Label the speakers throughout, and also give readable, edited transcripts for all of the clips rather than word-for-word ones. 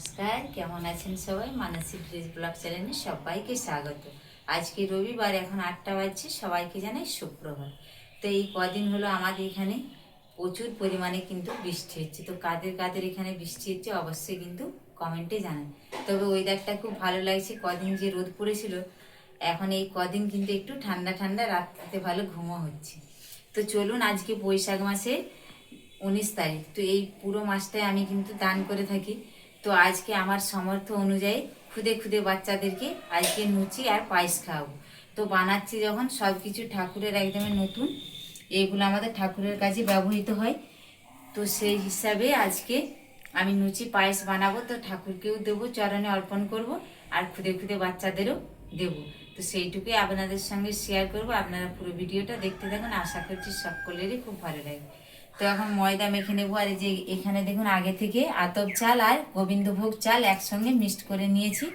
Speaker 1: নমস্কার, কেমন আছেন সবাই? মানসী ড্রেস ব্লগ চ্যানেলে সবাইকে স্বাগত। আজকে রবিবার, এখন 8টা বাজছে। সবাইকে জানাই সুপ্রভাত। তো এই কদিন হলো আমাদের এখানে প্রচুর পরিমাণে কিন্তু বৃষ্টি হচ্ছে। তো কাদের কাদের এখানে বৃষ্টি হচ্ছে অবশ্যই কিন্তু কমেন্টে জানান। তবে ওয়েদারটা খুব ভালো লাগছে। কদিন যে রোদ পড়েছিল, এখন এই কদিন কিন্তু একটু ঠান্ডা ঠান্ডা, রাত্রিতে ভালো ঘুমও হচ্ছে। তো চলুন, আজকে বৈশাখ মাসে 19 তারিখ। তো এই পুরো মাসটায় আমি কিন্তু দান করে থাকি। তো আজকে আমার সামর্থ্য অনুযায়ী খুদে খুদে বাচ্চাদেরকে আজকে লুচি আর পায়েস খাওয়াবো। তো বানাচ্ছি যখন সব কিছু ঠাকুরের একদমই নতুন, এইগুলো আমাদের ঠাকুরের কাছে ব্যবহৃত হয়। তো সেই হিসাবে আজকে আমি লুচি পায়েস বানাবো। তো ঠাকুরকেও দেবো, চরণে অর্পণ করব, আর খুদে খুদে বাচ্চাদেরও দেবো। তো সেইটুকুই আপনাদের সঙ্গে শেয়ার করব। আপনারা পুরো ভিডিওটা দেখতে থাকুন, আশা করছি সকলেরই খুব ভালো লাগবে। তো এখন ময়দা মেখে নেবো। আর এই যে এখানে দেখুন, আগে থেকে আতপ চাল আর গোবিন্দভোগ চাল একসঙ্গে মিক্সড করে নিয়েছি।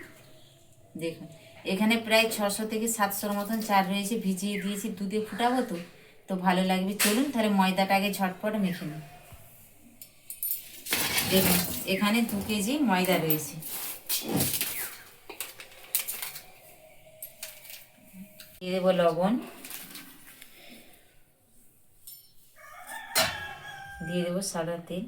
Speaker 1: দেখুন, এখানে প্রায় 600 থেকে 700 মতন চাল রয়েছে, ভিজিয়ে দিয়েছি। দুধে ফুটাবো তো তো ভালো লাগবে। চলুন তাহলে ময়দাটা আগে ঝটপট মেখে নিই। দেখুন, এখানে 2 কেজি ময়দা রয়েছে। দিয়ে দেবো লবণ, দিয়ে দেবো সাদা তেল।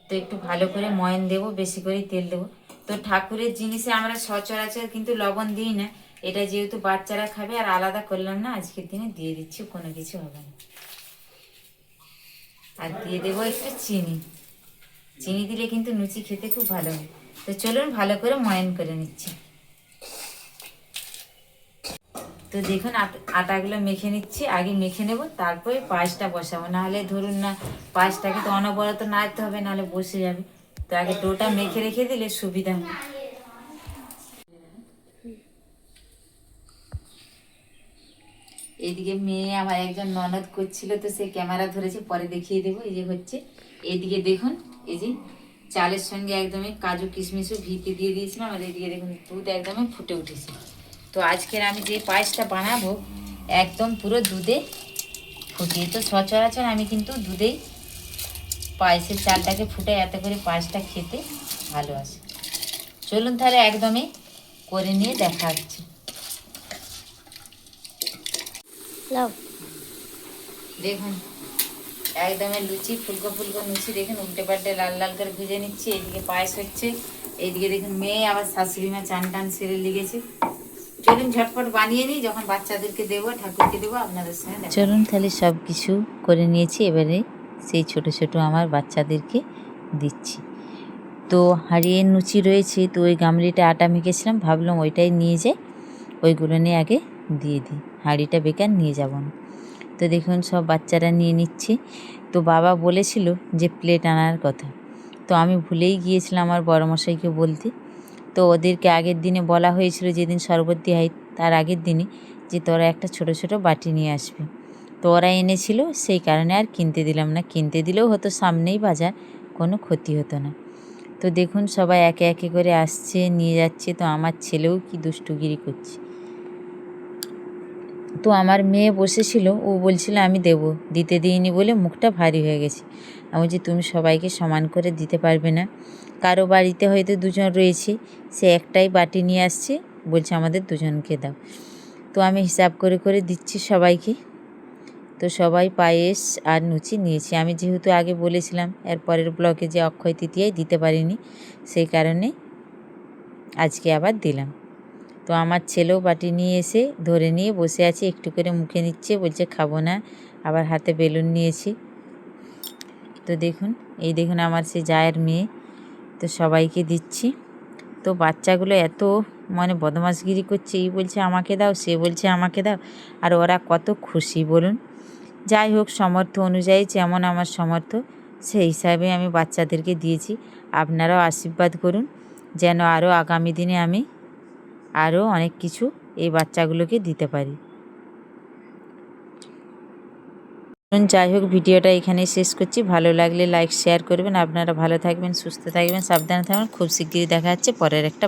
Speaker 1: তো একটু ভালো করে ময়ান দেবো, বেশি করে তেল দেবো। তো ঠাকুরের জিনিসে আমরা সচরাচর কিন্তু লবণ দিই না। এটা যেহেতু বাচ্চারা খাবে, আর আলাদা করলাম না, আজকের দিনে দিয়ে দিচ্ছি, কোনো কিছু হবে না। আর দিয়ে দেবো একটু চিনি। চিনি দিলে কিন্তু লুচি খেতে খুব ভালো হয়। তো চলুন ভালো করে ময়ান করে নিচ্ছি। তো দেখুন, আটাগুলো মেখে নিচ্ছি। আগে মেখে নেব, তারপরে পায়েসটা বসাবো। নাহলে ধরুন না, পায়েসটাকে তো অনবরত নাড়তে হবে, নাহলে বসে যাবে। তো আগে ডোটা মেখে রেখে দিলে সুবিধা হয়। এইদিকে মেয়ে আমার একজন ননদ করছিল, তো সে ক্যামেরা ধরেছে, পরে দেখিয়ে দেবো। এই যে হচ্ছে, এইদিকে দেখুন, এই যে চালের সঙ্গে একদমই কাজু কিশমিশও ভিতে দিয়ে দিয়েছিলাম। আর এইদিকে দেখুন, দুধ একদমই ফুটে উঠেছে। তো আজকের আমি যে পায়েসটা বানাবো, একদম পুরো দুধে ফুটিয়ে। তো সচরাচর আমি কিন্তু দুধেই পায়েসের চালটাকে ফুটে, এতে করে পায়েসটা খেতে ভালো আসে। চলুন তাহলে একদমই করে নিয়ে দেখা হচ্ছে। দেখুন, একদমই লুচি, ফুলকো ফুলকো লুচি। দেখুন, উল্টে পাল্টে লাল লাল করে ভেজে নিচ্ছি। এইদিকে পায়েস হচ্ছে, এইদিকে দেখুন মেয়ে আবার শাশুড়ি মা চান টান সেরে লেগেছে। চলুন ঝটপট বানিয়ে নিই, যখন বাচ্চাদেরকে দেবো, ঠাকুরকে দেবো, আপনাদের সঙ্গে। চলুন তাহলে সব কিছু করে নিয়েছি, এবারে সেই ছোট ছোট আমার বাচ্চাদেরকে দিচ্ছি। তো হাঁড়িয়ে লুচি রয়েছে, তো ওই গামলিটা আটা মেখেছিলাম, ভাবলাম ওইটাই নিয়ে যাই, ওইগুলো নিয়ে আগে দিয়ে দিই, হাঁড়িটা বেকার নিয়ে যাব না। তো দেখুন, সব বাচ্চারা নিয়ে নিচ্ছে। তো বাবা বলেছিল যে প্লেট আনার কথা, তো আমি ভুলেই গিয়েছিলাম আমার বড়মশাইকে বলতে। তো ওদেরকে আগের দিনে বলা হয়েছিল, যেদিন শরবত দেওয়া হয় তার আগের দিনে, যে তোরা একটা ছোট ছোট বাটি নিয়ে আসবে। তো ওরা এনেছিল, সেই কারণে আর কিনতে দিলাম না। কিনতে দিলেও হতো, সামনেই বাজার, কোনো ক্ষতি হতো না। তো দেখুন, সবাই একে একে করে আসছে, নিয়ে যাচ্ছে। তো আমার ছেলেও কি দুষ্টুগিরি করছে। তো আমার মেয়ে বসেছিল, ও বলছিল আমি দেবো, দিতে দিইনি বলে মুখটা ভারী হয়ে গেছে। আমি বলছি, তুমি সবাইকে সমান করে দিতে পারবে না? কারো বাড়িতে হয়তো দুজন রয়েছে, সে একটাই বাটি নিয়ে আসছে, বলছে আমাদের দুজনকে দাও। তো আমি হিসাব করে করে দিচ্ছি সবাইকে। তো সবাই পায়েস আর লুচি নিয়েছি। আমি যেহেতু আগে বলেছিলাম এর পরের ব্লকে যে অক্ষয় তৃতীয়ায় দিতে পারিনি, সেই কারণে আজকে আবার দিলাম। তো আমার ছেলেও বাটি নিয়ে এসে ধরে নিয়ে বসে আছে, একটু করে মুখে নিচ্ছে, বলছে খাবো না। আবার হাতে বেলুন নিয়েছি। তো দেখুন, এই দেখুন আমার সেই জায়ের মেয়ে। তো সবাইকে দিচ্ছি। তো বাচ্চাগুলো এত বদমাশগিরি করছে, এই বলছে আমাকে দাও, সে বলছে আমাকে দাও। আর ওরা কত খুশি বলুন। যাই হোক, সামর্থ্য অনুযায়ী, যেমন আমার সামর্থ্য, সেই হিসাবে আমি বাচ্চাদেরকে দিয়েছি। আপনারাও আশীর্বাদ করুন, যেন আরও আগামী দিনে আমি আরও অনেক কিছু এই বাচ্চাগুলোকে দিতে পারি। যাই হোক, ভিডিওটা এখানেই শেষ করছি। ভালো লাগলে লাইক শেয়ার করবেন। আপনারা ভালো থাকবেন, সুস্থ থাকবেন, সাবধানে থাকবেন। খুব শিগগিরই দেখা যাচ্ছে পরের একটা